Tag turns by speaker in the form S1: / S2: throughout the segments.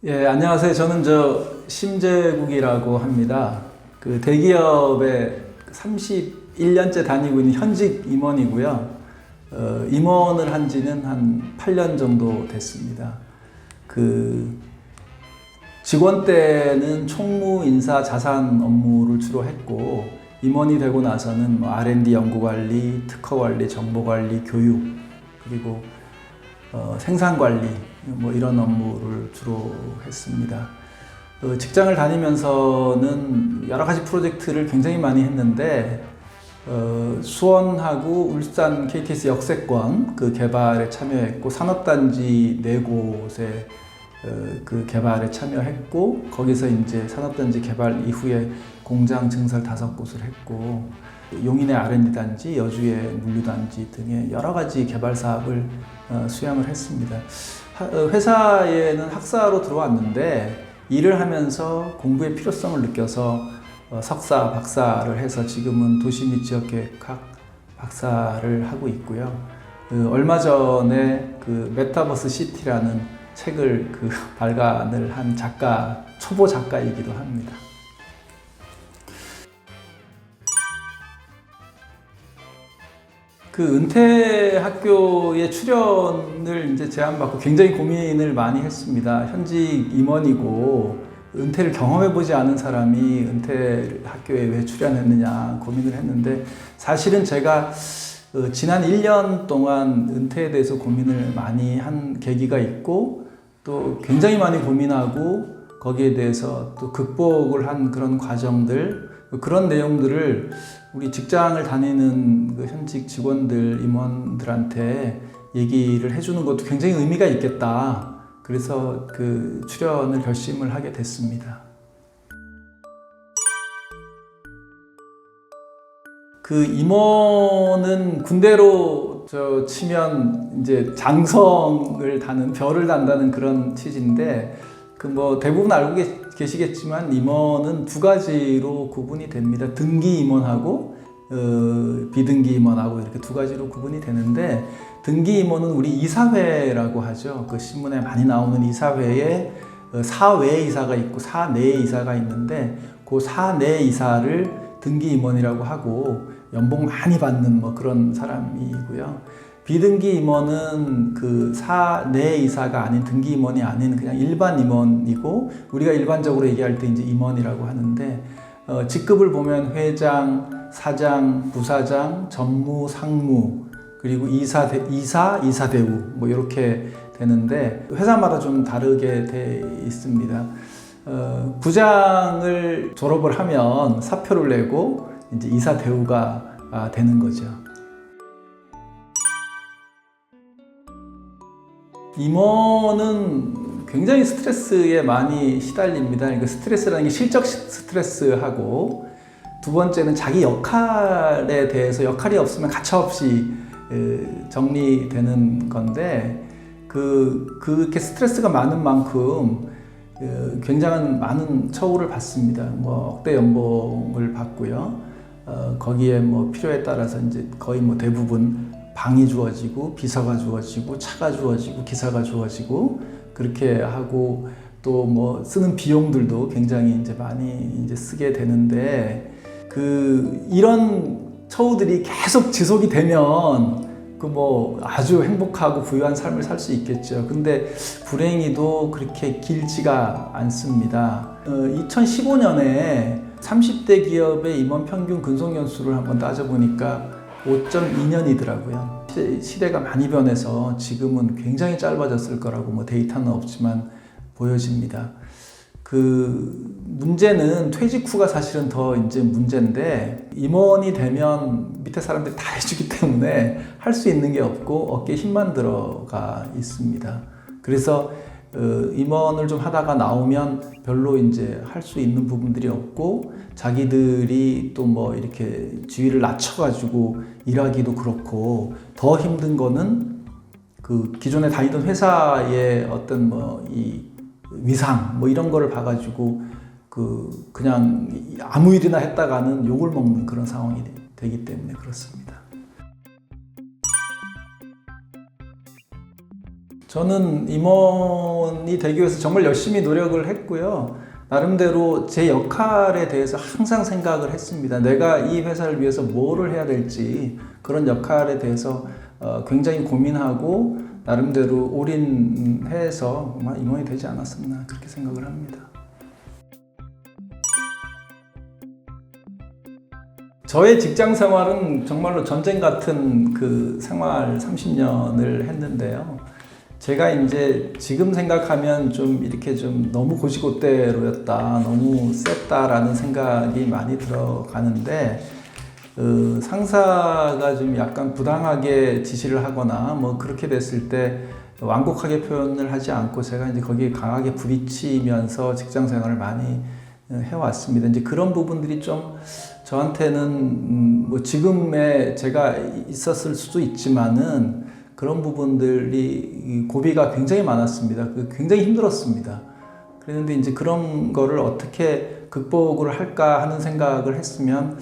S1: 예, 안녕하세요. 저는 심재국이라고 합니다. 그 대기업에 31년째 다니고 있는 현직 임원이고요. 임원을 한 지는 한 8년 정도 됐습니다. 그 직원 때는 총무, 인사, 자산 업무를 주로 했고, 임원이 되고 나서는 R&D 연구관리, 특허관리, 정보관리, 교육, 그리고 생산관리 이런 업무를 주로 했습니다. 직장을 다니면서는 여러 가지 프로젝트를 굉장히 많이 했는데 수원하고 울산 KTX 역세권 그 개발에 참여했고, 산업단지 4곳에 그 개발에 참여했고, 거기서 이제 산업단지 개발 이후에 공장 증설 5곳을 했고, 용인의 R&D 단지, 여주의 물류단지 등의 여러 가지 개발 사업을 수행을 했습니다. 회사에는 학사로 들어왔는데 일을 하면서 공부의 필요성을 느껴서 석사, 박사를 해서 지금은 도시 및 지역계획학 박사를 하고 있고요. 얼마 전에 그 메타버스 시티라는 책을 발간을 한 초보 작가이기도 합니다. 그 은퇴학교에 출연을 이제 제안받고 굉장히 고민을 많이 했습니다. 현직 임원이고 은퇴를 경험해보지 않은 사람이 은퇴학교에 왜 출연했느냐 고민을 했는데, 사실은 제가 지난 1년 동안 은퇴에 대해서 고민을 많이 한 계기가 있고, 또 굉장히 많이 고민하고 거기에 대해서 또 극복을 한 그런 과정들, 그런 내용들을 우리 직장을 다니는 그 현직 직원들, 임원들한테 얘기를 해주는 것도 굉장히 의미가 있겠다. 그래서 그 출연을 결심을 하게 됐습니다. 그 임원은 군대로 치면 이제 장성을 다는, 별을 단다는 그런 취지인데, 대부분 알고 계시겠지만 임원은 2가지로 구분이 됩니다. 등기 임원하고 비등기 임원하고 이렇게 2가지로 구분이 되는데, 등기 임원은 우리 이사회라고 하죠. 그 신문에 많이 나오는 이사회에 사외 이사가 있고 사내 이사가 있는데, 그 사내 이사를 등기 임원이라고 하고 연봉 많이 받는 그런 사람이고요. 비등기 임원은 그 사내 이사가 아닌, 등기 임원이 아닌 그냥 일반 임원이고, 우리가 일반적으로 얘기할 때 이제 임원이라고 하는데, 직급을 보면 회장, 사장, 부사장, 전무, 상무, 그리고 이사대우 이렇게 되는데, 회사마다 좀 다르게 돼 있습니다. 부장을 졸업을 하면 사표를 내고 이제 이사대우가 되는 거죠. 임원은 굉장히 스트레스에 많이 시달립니다. 그러니까 스트레스라는 게 실적 스트레스하고, 2번째는 자기 역할에 대해서, 역할이 없으면 가차없이 정리되는 건데, 그렇게 스트레스가 많은 만큼 굉장한 많은 처우를 받습니다. 억대 연봉을 받고요. 거기에 필요에 따라서 이제 거의 대부분 방이 주어지고, 비서가 주어지고, 차가 주어지고, 기사가 주어지고, 그렇게 하고, 또 쓰는 비용들도 굉장히 이제 많이 이제 쓰게 되는데, 이런 처우들이 계속 지속이 되면 아주 행복하고 부유한 삶을 살 수 있겠죠. 근데 불행히도 그렇게 길지가 않습니다. 2015년에 30대 기업의 임원 평균 근속 연수를 한번 따져보니까 5.2년이더라고요. 시대가 많이 변해서 지금은 굉장히 짧아졌을 거라고 데이터는 없지만 보여집니다. 문제는 퇴직 후가 사실은 더 이제 문제인데, 임원이 되면 밑에 사람들이 다 해주기 때문에 할 수 있는 게 없고 어깨에 힘만 들어가 있습니다. 그래서 임원을 좀 하다가 나오면 별로 이제 할 수 있는 부분들이 없고, 자기들이 또 이렇게 지위를 낮춰가지고 일하기도 그렇고, 더 힘든 거는 기존에 다니던 회사의 어떤 이 위상 이런 거를 봐가지고 그냥 아무 일이나 했다가는 욕을 먹는 그런 상황이 되기 때문에 그렇습니다. 저는 임원이 되기 위해서 정말 열심히 노력을 했고요. 나름대로 제 역할에 대해서 항상 생각을 했습니다. 내가 이 회사를 위해서 뭐를 해야 될지 그런 역할에 대해서 굉장히 고민하고 나름대로 올인해서 임원이 되지 않았었나 그렇게 생각을 합니다. 저의 직장 생활은 정말로 전쟁 같은 그 생활 30년을 했는데요. 제가 이제 지금 생각하면 좀 이렇게 좀 너무 고지고대로였다, 너무 셌다라는 생각이 많이 들어가는데, 상사가 좀 약간 부당하게 지시를 하거나 뭐 그렇게 됐을 때 완곡하게 표현을 하지 않고 제가 이제 거기에 강하게 부딪히면서 직장 생활을 많이 해왔습니다. 이제 그런 부분들이 좀 저한테는 뭐 지금의 제가 있었을 수도 있지만은 그런 부분들이 고비가 굉장히 많았습니다. 굉장히 힘들었습니다. 그런데 이제 그런 거를 어떻게 극복을 할까 하는 생각을 했으면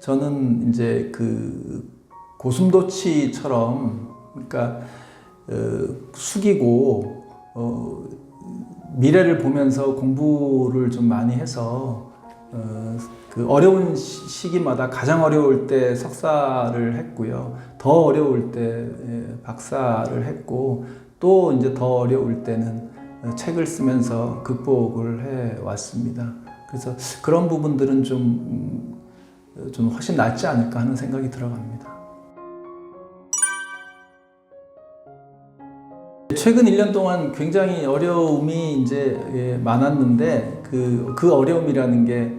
S1: 저는 이제 그 고슴도치처럼 그러니까 숙이고 미래를 보면서 공부를 좀 많이 해서 그 어려운 시기마다 가장 어려울 때 석사를 했고요. 더 어려울 때 박사를 했고 또 이제 더 어려울 때는 책을 쓰면서 극복을 해 왔습니다. 그래서 그런 부분들은 좀 훨씬 낫지 않을까 하는 생각이 들어갑니다. 최근 1년 동안 굉장히 어려움이 이제 많았는데 그 어려움이라는 게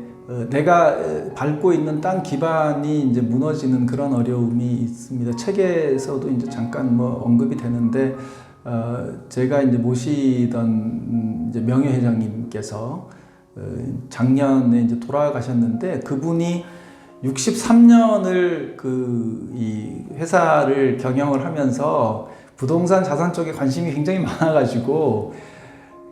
S1: 내가 밟고 있는 땅 기반이 이제 무너지는 그런 어려움이 있습니다. 책에서도 이제 잠깐 뭐 언급이 되는데 제가 이제 모시던 이제 명예회장님께서 작년에 이제 돌아가셨는데 그분이 63년을 이 회사를 경영을 하면서 부동산 자산 쪽에 관심이 굉장히 많아가지고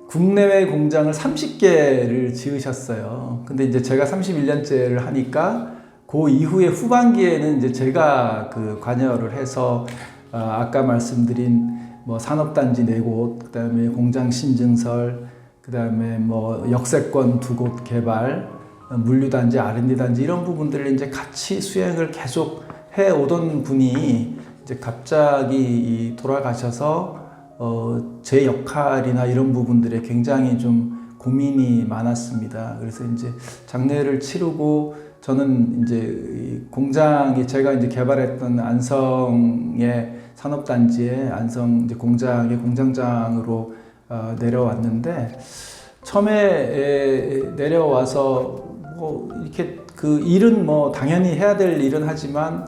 S1: 국내외 공장을 30개를 지으셨어요. 근데 이제 제가 31년째를 하니까 그 이후에 후반기에는 이제 제가 관여를 해서 아까 말씀드린 뭐 산업단지 4곳, 그다음에 공장 신증설, 그다음에 뭐 역세권 2곳 개발, 물류단지, R&D단지 이런 부분들을 이제 같이 수행을 계속 해 오던 분이 이제 갑자기 돌아가셔서 제 역할이나 이런 부분들에 굉장히 좀 고민이 많았습니다. 그래서 이제 장례를 치르고 저는 이제 이 공장이 제가 이제 개발했던 안성의 산업단지에 안성 이제 공장의 공장장으로 내려왔는데 처음에 내려와서 뭐 이렇게 그 일은 뭐 당연히 해야 될 일은 하지만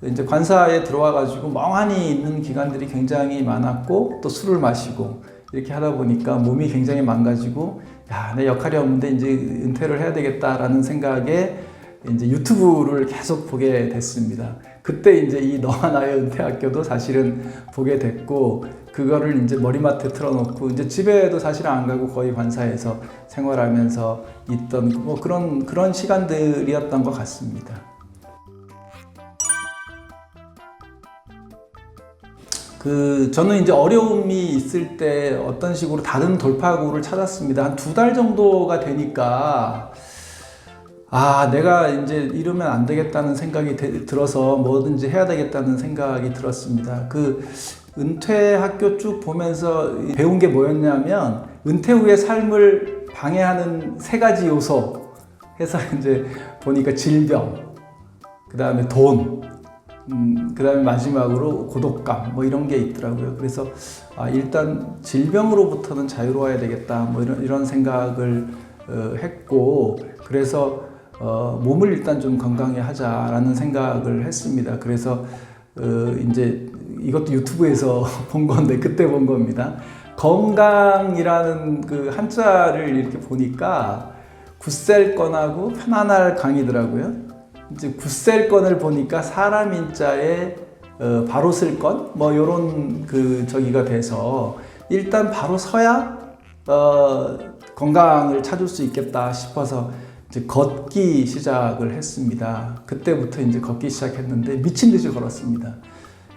S1: 이제 관사에 들어와 가지고 멍하니 있는 기간들이 굉장히 많았고 또 술을 마시고 이렇게 하다 보니까 몸이 굉장히 망가지고 야, 내 역할이 없는데 이제 은퇴를 해야 되겠다라는 생각에 이제 유튜브를 계속 보게 됐습니다. 그때 이제 이 너와 나의 은퇴학교도 사실은 보게 됐고 그거를 이제 머리맡에 틀어놓고 이제 집에도 사실 안 가고 거의 관사에서 생활하면서 있던 뭐 그런 시간들이었던 것 같습니다. 저는 이제 어려움이 있을 때 어떤 식으로 다른 돌파구를 찾았습니다. 한 2달 정도가 되니까 내가 이제 이러면 안 되겠다는 생각이 들어서 뭐든지 해야 되겠다는 생각이 들었습니다. 은퇴 학교 쭉 보면서 배운 게 뭐였냐면 은퇴 후의 삶을 방해하는 3가지 요소 해서 이제 보니까 질병, 그 다음에 돈, 그 다음에 마지막으로 고독감 뭐 이런 게 있더라고요. 그래서 일단 질병으로부터는 자유로워야 되겠다 뭐 이런 생각을 했고 그래서 몸을 일단 좀 건강히 하자라는 생각을 했습니다. 그래서 이제 이것도 유튜브에서 본 건데 그때 본 겁니다. 건강이라는 그 한자를 이렇게 보니까 굳셀 건하고 편안할 강이더라고요. 이제 굳셀 건을 보니까 사람 인자에 바로 쓸 건 뭐 요런 저기가 돼서 일단 바로 서야 건강을 찾을 수 있겠다 싶어서 이제 걷기 시작을 했습니다. 그때부터 이제 걷기 시작했는데 미친 듯이 걸었습니다.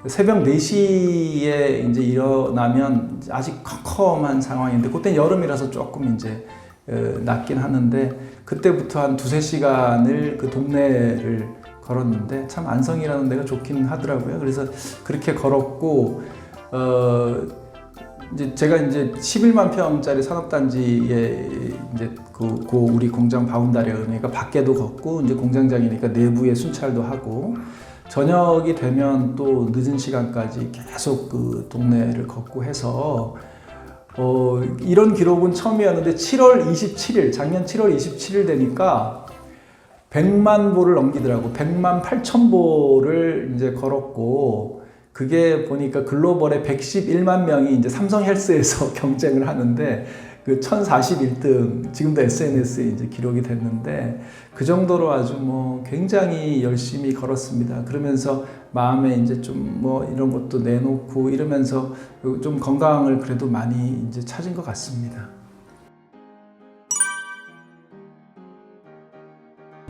S1: 새벽 4시에 이제 일어나면 아직 컴컴한 상황인데, 그때는 여름이라서 조금 이제 낮긴 하는데, 그때부터 한 2-3시간을 그 동네를 걸었는데, 참 안성이라는 데가 좋긴 하더라고요. 그래서 그렇게 걸었고, 이제 제가 이제 11만 평짜리 산업단지에 이제 그 우리 공장 바운다리에 그러니까 밖에도 걷고, 이제 공장장이니까 내부에 순찰도 하고, 저녁이 되면 또 늦은 시간까지 계속 그 동네를 걷고 해서 이런 기록은 처음이었는데, 7월 27일, 작년 7월 27일 되니까 100만 보를 넘기더라고. 100만 8천 보를 이제 걸었고, 그게 보니까 글로벌에 111만 명이 이제 삼성 헬스에서 경쟁을 하는데, 그 1041등, 지금도 SNS에 이제 기록이 됐는데, 그 정도로 아주 뭐 굉장히 열심히 걸었습니다. 그러면서 마음에 이제 좀 뭐 이런 것도 내놓고 이러면서 좀 건강을 그래도 많이 이제 찾은 것 같습니다.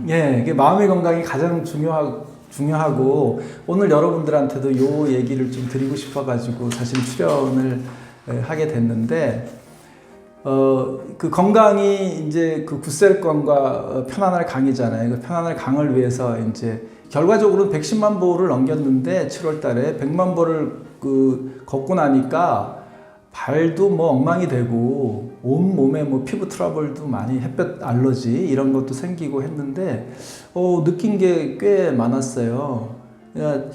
S1: 예, 이게 마음의 건강이 가장 중요하고, 오늘 여러분들한테도 요 얘기를 좀 드리고 싶어가지고 사실 출연을 하게 됐는데, 그 건강이 이제 그 굳셀건과 편안할 강이잖아요. 그 편안할 강을 위해서 이제 결과적으로는 110만 보를 넘겼는데, 7월 달에 100만 보를 그 걷고 나니까 발도 뭐 엉망이 되고, 온 몸에 뭐 피부 트러블도 많이, 햇볕 알러지 이런 것도 생기고 했는데, 느낀 게 꽤 많았어요. 그러니까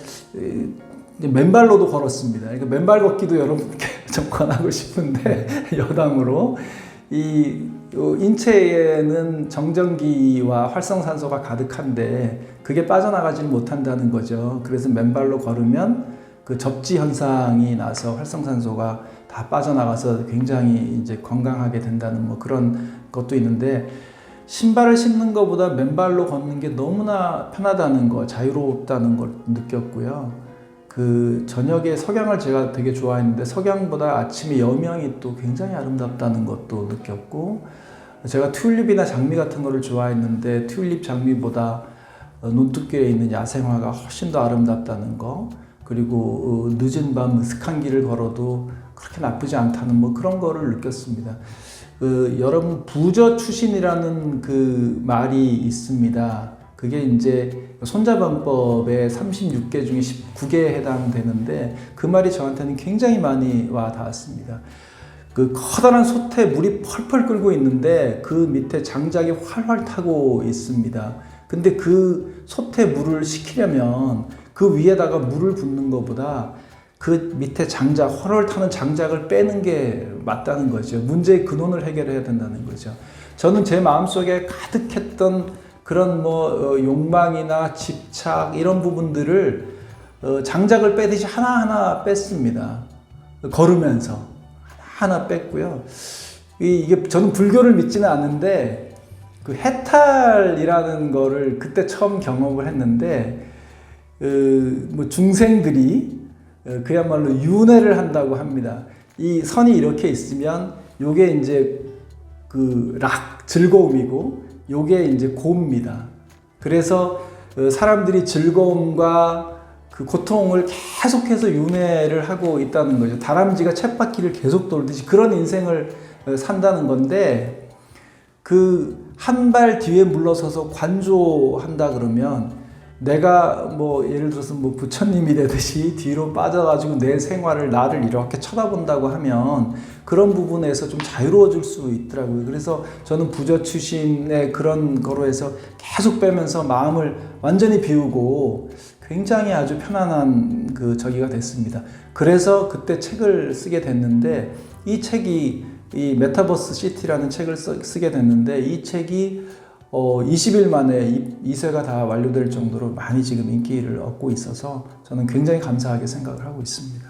S1: 맨발로도 걸었습니다. 그러니까 맨발 걷기도 여러분께 좀 권하고 싶은데, 여담으로 이 인체에는 정전기와 활성산소가 가득한데 그게 빠져나가지 못한다는 거죠. 그래서 맨발로 걸으면 그 접지 현상이 나서 활성산소가 다 빠져나가서 굉장히 이제 건강하게 된다는 뭐 그런 것도 있는데, 신발을 신는 것보다 맨발로 걷는 게 너무나 편하다는 거, 자유롭다는 걸 느꼈고요. 그 저녁에 석양을 제가 되게 좋아했는데, 석양보다 아침에 여명이 또 굉장히 아름답다는 것도 느꼈고, 제가 튤립이나 장미 같은 거를 좋아했는데 튤립 장미보다 논두께에 있는 야생화가 훨씬 더 아름답다는 거, 그리고 늦은 밤 으슥한 길을 걸어도 그렇게 나쁘지 않다는 뭐 그런 거를 느꼈습니다. 여러분, 부저추신이라는 그 말이 있습니다. 그게 이제 손자병법의 36개 중에 19개에 해당되는데, 그 말이 저한테는 굉장히 많이 와 닿았습니다. 그 커다란 솥에 물이 펄펄 끓고 있는데 그 밑에 장작이 활활 타고 있습니다. 근데 그 솥에 물을 식히려면 그 위에다가 물을 붓는 것보다 그 밑에 장작, 활활 타는 장작을 빼는 게 맞다는 거죠. 문제의 근원을 해결해야 된다는 거죠. 저는 제 마음속에 가득했던 그런 뭐 욕망이나 집착 이런 부분들을 장작을 빼듯이 하나하나 뺐습니다. 걸으면서 하나 뺐고요. 이게 저는 불교를 믿지는 않는데, 그 해탈이라는 거를 그때 처음 경험을 했는데, 뭐 중생들이 그야말로 윤회를 한다고 합니다. 이 선이 이렇게 있으면 요게 이제 그 즐거움이고, 요게 이제 고입니다. 그래서 사람들이 즐거움과 그 고통을 계속해서 윤회를 하고 있다는 거죠. 다람쥐가 쳇바퀴를 계속 돌듯이 그런 인생을 산다는 건데, 그 한 발 뒤에 물러서서 관조한다 그러면, 내가 뭐 예를 들어서 뭐 부처님이 되듯이 뒤로 빠져가지고 내 생활을, 나를 이렇게 쳐다본다고 하면 그런 부분에서 좀 자유로워질 수 있더라고요. 그래서 저는 부저추신의 그런 거로 해서 계속 빼면서 마음을 완전히 비우고 굉장히 아주 편안한 그 저기가 됐습니다. 그래서 그때 책을 쓰게 됐는데, 이 책이 이 메타버스 시티라는 책을 쓰게 됐는데, 이 책이 20일 만에 2쇄가 다 완료될 정도로 많이 지금 인기를 얻고 있어서 저는 굉장히 감사하게 생각을 하고 있습니다.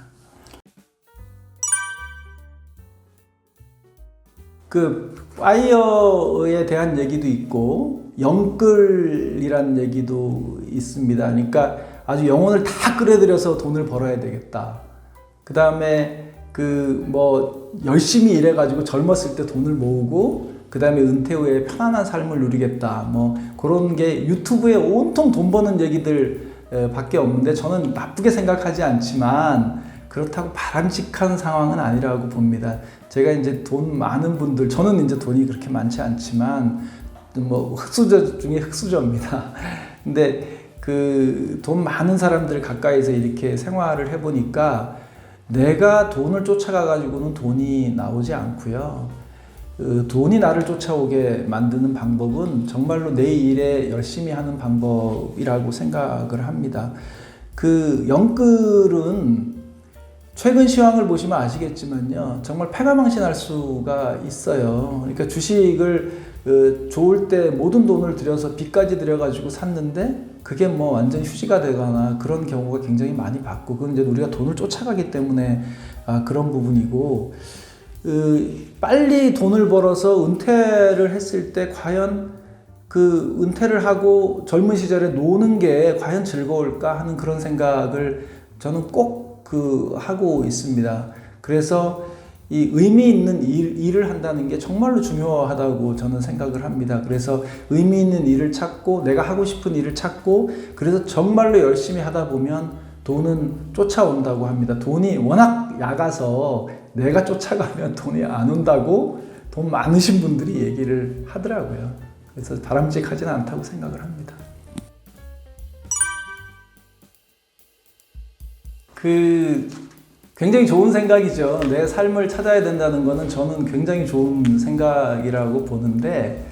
S1: 그 파이어에 대한 얘기도 있고 영끌이라는 얘기도 있습니다. 그러니까 아주 영혼을 다 끌어들여서 돈을 벌어야 되겠다. 그 다음에 그 뭐 열심히 일해가지고 젊었을 때 돈을 모으고 그 다음에 은퇴 후에 편안한 삶을 누리겠다. 뭐 그런 게 유튜브에 온통 돈 버는 얘기들 밖에 없는데 저는 나쁘게 생각하지 않지만 그렇다고 바람직한 상황은 아니라고 봅니다. 제가 이제 돈 많은 분들, 저는 이제 돈이 그렇게 많지 않지만 뭐 흑수저 중에 흑수저입니다. 근데 그 돈 많은 사람들 가까이서 이렇게 생활을 해보니까 내가 돈을 쫓아가 가지고는 돈이 나오지 않고요. 그 돈이 나를 쫓아오게 만드는 방법은 정말로 내 일에 열심히 하는 방법이라고 생각을 합니다. 그 영끌은 최근 시황을 보시면 아시겠지만요, 정말 패가망신할 수가 있어요. 그러니까 주식을 좋을 때 모든 돈을 들여서 빚까지 들여가지고 샀는데 그게 뭐 완전 휴지가 되거나 그런 경우가 굉장히 많이 봤고, 그건 이제 우리가 돈을 쫓아가기 때문에 그런 부분이고, 빨리 돈을 벌어서 은퇴를 했을 때 과연 그 은퇴를 하고 젊은 시절에 노는 게 과연 즐거울까 하는 그런 생각을 저는 꼭 하고 있습니다. 그래서 이 의미 있는 일을 한다는 게 정말로 중요하다고 저는 생각을 합니다. 그래서 의미 있는 일을 찾고 내가 하고 싶은 일을 찾고, 그래서 정말로 열심히 하다 보면 돈은 쫓아온다고 합니다. 돈이 워낙 약아서 내가 쫓아가면 돈이 안 온다고 돈 많으신 분들이 얘기를 하더라고요. 그래서 바람직하지는 않다고 생각을 합니다. 굉장히 좋은 생각이죠. 내 삶을 찾아야 된다는 거는 저는 굉장히 좋은 생각이라고 보는데,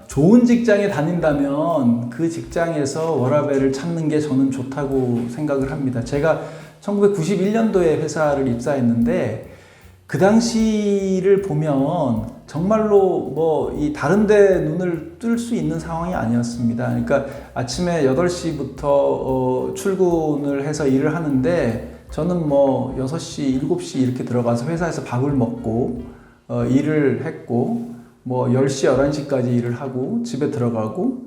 S1: 좋은 직장에 다닌다면 그 직장에서 워라밸을 찾는 게 저는 좋다고 생각을 합니다. 제가 1991년도에 회사를 입사했는데 그 당시를 보면 정말로 뭐 이 다른 데 눈을 뜰 수 있는 상황이 아니었습니다. 그러니까 아침에 8시부터 출근을 해서 일을 하는데 저는 뭐 6시, 7시 이렇게 들어가서 회사에서 밥을 먹고 일을 했고, 뭐 10시, 11시까지 일을 하고 집에 들어가고,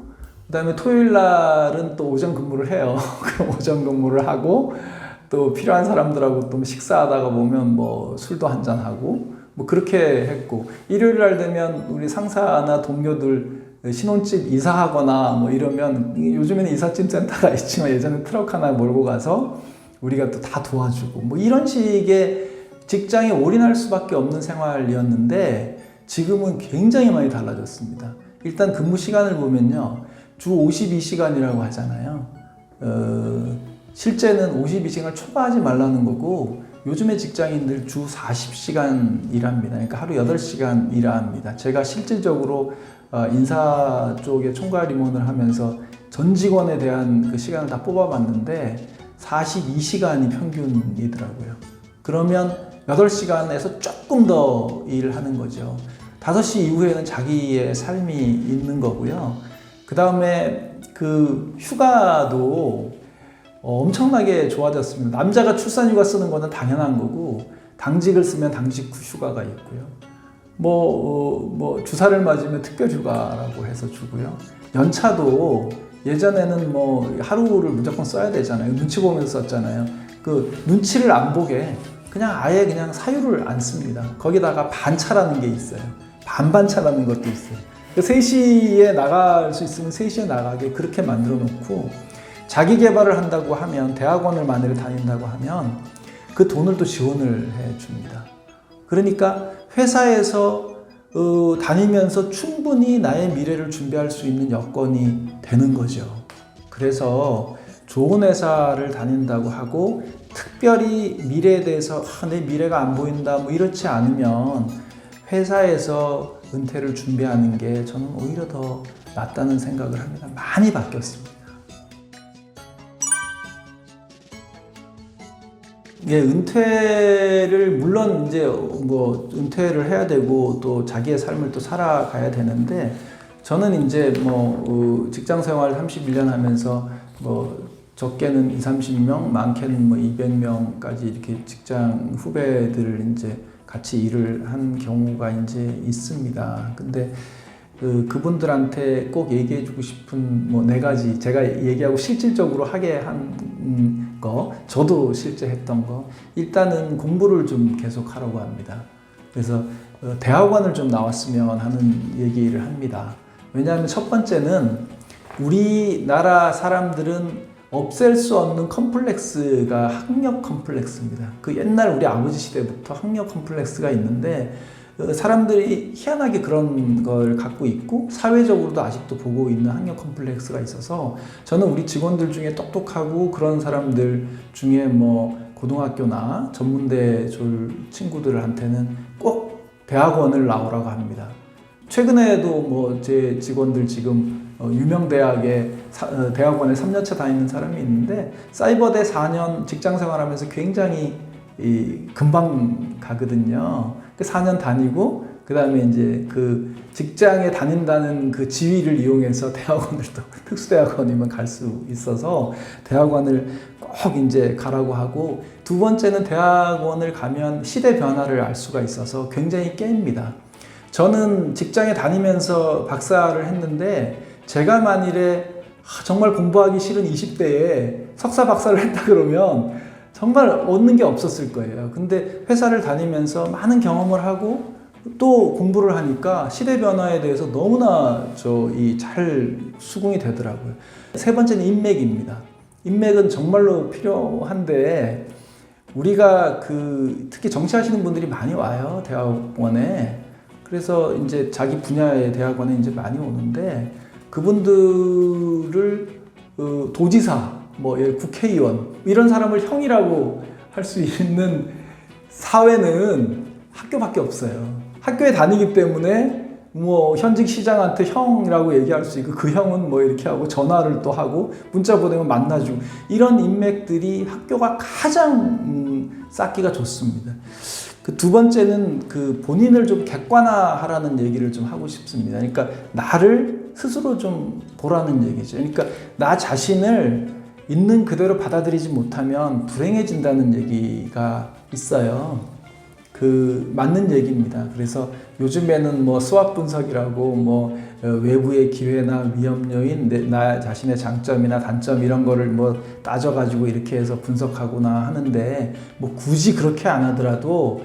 S1: 그 다음에 토요일 날은 또 오전 근무를 해요. 그럼 오전 근무를 하고 또 필요한 사람들하고 또 식사하다가 보면 뭐 술도 한잔하고 뭐 그렇게 했고, 일요일 날 되면 우리 상사나 동료들 신혼집 이사하거나 뭐 이러면, 요즘에는 이삿짐 센터가 있지만 예전에 트럭 하나 몰고 가서 우리가 또 다 도와주고 뭐 이런 식의 직장에 올인할 수밖에 없는 생활이었는데 지금은 굉장히 많이 달라졌습니다. 일단 근무 시간을 보면요, 주 52시간이라고 하잖아요. 실제는 52시간을 초과하지 말라는 거고, 요즘의 직장인들 주 40시간 일합니다. 그러니까 하루 8시간 일합니다. 제가 실질적으로 인사 쪽에 총괄 임원을 하면서 전 직원에 대한 그 시간을 다 뽑아봤는데 42시간이 평균이더라고요. 그러면 8시간에서 조금 더 일을 하는 거죠. 5시 이후에는 자기의 삶이 있는 거고요. 그 다음에 그 휴가도 엄청나게 좋아졌습니다. 남자가 출산휴가 쓰는 거는 당연한 거고, 당직을 쓰면 당직 휴가가 있고요. 뭐 주사를 맞으면 특별휴가라고 해서 주고요. 연차도 예전에는 뭐 하루를 무조건 써야 되잖아요. 눈치 보면서 썼잖아요. 그 눈치를 안 보게 그냥 아예 그냥 사유를 안 씁니다. 거기다가 반차라는 게 있어요. 반반차라는 것도 있어요. 3시에 나갈 수 있으면 3시에 나가게 그렇게 만들어 놓고, 자기 개발을 한다고 하면, 대학원을 만약에 다닌다고 하면 그 돈을 또 지원을 해 줍니다. 그러니까 회사에서 다니면서 충분히 나의 미래를 준비할 수 있는 여건이 되는 거죠. 그래서 좋은 회사를 다닌다고 하고 특별히 미래에 대해서 내 미래가 안 보인다 뭐 이렇지 않으면 회사에서 은퇴를 준비하는 게 저는 오히려 더 낫다는 생각을 합니다. 많이 바뀌었습니다. 예, 은퇴를 물론 이제 뭐 은퇴를 해야 되고 또 자기의 삶을 또 살아가야 되는데, 저는 이제 뭐 직장 생활 31년 하면서 뭐 적게는 20-30명, 많게는 뭐 200명까지 이렇게 직장 후배들을 이제 같이 일을 한 경우가 이제 있습니다. 근데 그분들한테 꼭 얘기해주고 싶은 뭐 4가지, 제가 얘기하고 실질적으로 하게 한 거, 저도 실제 했던 거, 일단은 공부를 좀 계속 하라고 합니다. 그래서 대학원을 좀 나왔으면 하는 얘기를 합니다. 왜냐하면 첫 번째는 우리나라 사람들은 없앨 수 없는 컴플렉스가 학력 컴플렉스입니다. 그 옛날 우리 아버지 시대부터 학력 컴플렉스가 있는데 사람들이 희한하게 그런 걸 갖고 있고 사회적으로도 아직도 보고 있는 학력 컴플렉스가 있어서 저는 우리 직원들 중에 똑똑하고 그런 사람들 중에 뭐 고등학교나 전문대 졸 친구들한테는 꼭 대학원을 나오라고 합니다. 최근에도 뭐 제 직원들 지금 유명 대학원에 3년차 다니는 사람이 있는데 사이버대 4년 직장 생활하면서 굉장히 금방 가거든요. 4년 다니고 그 다음에 이제 그 직장에 다닌다는 그 지위를 이용해서 대학원을 또 특수대학원이면 갈 수 있어서 대학원을 꼭 이제 가라고 하고, 두 번째는 대학원을 가면 시대 변화를 알 수가 있어서 굉장히 깹니다. 저는 직장에 다니면서 박사를 했는데 제가 만일에 정말 공부하기 싫은 20대에 석사 박사를 했다 그러면 정말 얻는 게 없었을 거예요. 근데 회사를 다니면서 많은 경험을 하고 또 공부를 하니까 시대 변화에 대해서 너무나 잘 수긍이 되더라고요. 세 번째는 인맥입니다. 인맥은 정말로 필요한데 우리가 특히 정치하시는 분들이 많이 와요, 대학원에. 그래서 이제 자기 분야의 대학원에 이제 많이 오는데 그분들을 도지사, 국회의원 이런 사람을 형이라고 할 수 있는 사회는 학교밖에 없어요. 학교에 다니기 때문에 현직 시장한테 형이라고 얘기할 수 있고 그 형은 이렇게 하고 전화를 또 하고 문자 보내면 만나주고 이런 인맥들이 학교가 가장 쌓기가 좋습니다. 그 두 번째는 본인을 좀 객관화하라는 얘기를 좀 하고 싶습니다. 그러니까 나를 스스로 좀 보라는 얘기죠. 그러니까 나 자신을 있는 그대로 받아들이지 못하면 불행해진다는 얘기가 있어요. 맞는 얘기입니다. 그래서 요즘에는 스왑 분석이라고 외부의 기회나 위험 요인, 나 자신의 장점이나 단점 이런 거를 따져가지고 이렇게 해서 분석하거나 하는데 굳이 그렇게 안 하더라도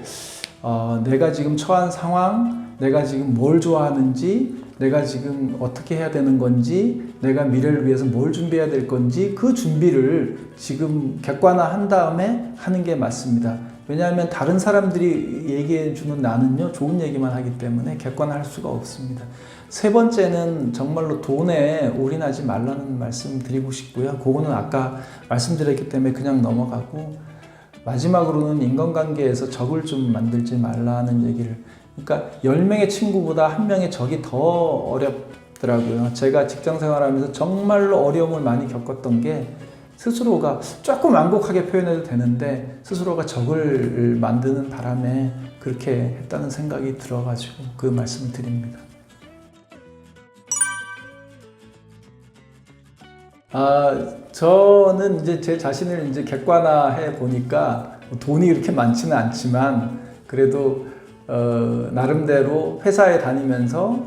S1: 내가 지금 처한 상황, 내가 지금 뭘 좋아하는지, 내가 지금 어떻게 해야 되는 건지, 내가 미래를 위해서 뭘 준비해야 될 건지 그 준비를 지금 객관화한 다음에 하는 게 맞습니다. 왜냐하면 다른 사람들이 얘기해주는 나는요 좋은 얘기만 하기 때문에 객관화할 수가 없습니다. 세 번째는 정말로 돈에 올인하지 말라는 말씀 드리고 싶고요. 그거는 아까 말씀드렸기 때문에 그냥 넘어가고, 마지막으로는 인간관계에서 적을 좀 만들지 말라는 얘기를, 그러니까 10명의 친구보다 1명의 적이 더 어렵더라고요. 제가 직장 생활하면서 정말로 어려움을 많이 겪었던 게 스스로가 조금 완곡하게 표현해도 되는데 스스로가 적을 만드는 바람에 그렇게 했다는 생각이 들어가지고 그 말씀을 드립니다. 저는 이제 제 자신을 이제 객관화해 보니까 돈이 그렇게 많지는 않지만 그래도 나름대로 회사에 다니면서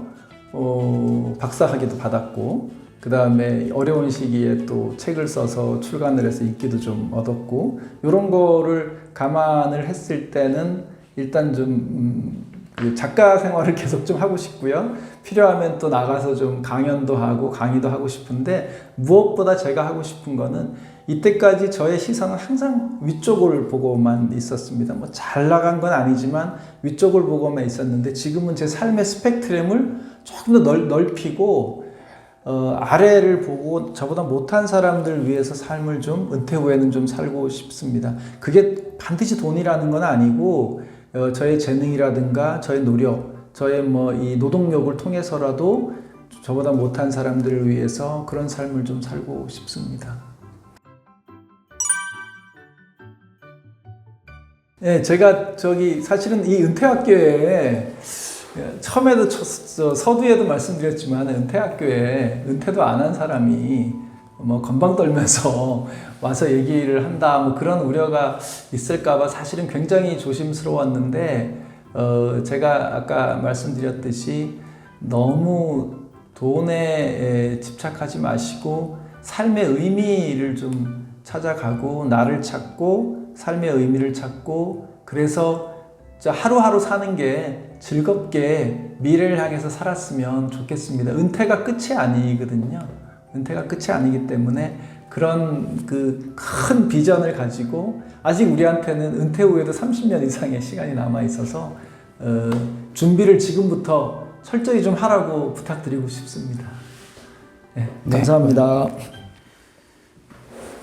S1: 박사학위도 받았고, 그 다음에 어려운 시기에 또 책을 써서 출간을 해서 인기도 좀 얻었고, 이런 거를 감안을 했을 때는 일단 좀 작가 생활을 계속 좀 하고 싶고요. 필요하면 또 나가서 좀 강연도 하고 강의도 하고 싶은데, 무엇보다 제가 하고 싶은 거는 이때까지 저의 시선은 항상 위쪽을 보고만 있었습니다. 잘 나간 건 아니지만 위쪽을 보고만 있었는데 지금은 제 삶의 스펙트럼을 조금 더 넓히고 아래를 보고 저보다 못한 사람들 위해서 삶을 좀 은퇴 후에는 좀 살고 싶습니다. 그게 반드시 돈이라는 건 아니고 저의 재능이라든가 저의 노력, 저의 이 노동력을 통해서라도 저보다 못한 사람들을 위해서 그런 삶을 좀 살고 싶습니다. 네, 제가 사실은 이 은퇴학교에 처음에도 서두에도 말씀드렸지만 은퇴학교에 은퇴도 안 한 사람이 건방 떨면서 와서 얘기를 한다 그런 우려가 있을까봐 사실은 굉장히 조심스러웠는데 제가 아까 말씀드렸듯이 너무 돈에 집착하지 마시고 삶의 의미를 좀 찾아가고 나를 찾고 삶의 의미를 찾고, 그래서 하루하루 사는 게 즐겁게 미래를 향해서 살았으면 좋겠습니다. 은퇴가 끝이 아니거든요. 은퇴가 끝이 아니기 때문에 그런 그 큰 비전을 가지고 아직 우리한테는 은퇴 후에도 30년 이상의 시간이 남아 있어서 준비를 지금부터 철저히 좀 하라고 부탁드리고 싶습니다. 네,
S2: 네.
S1: 감사합니다.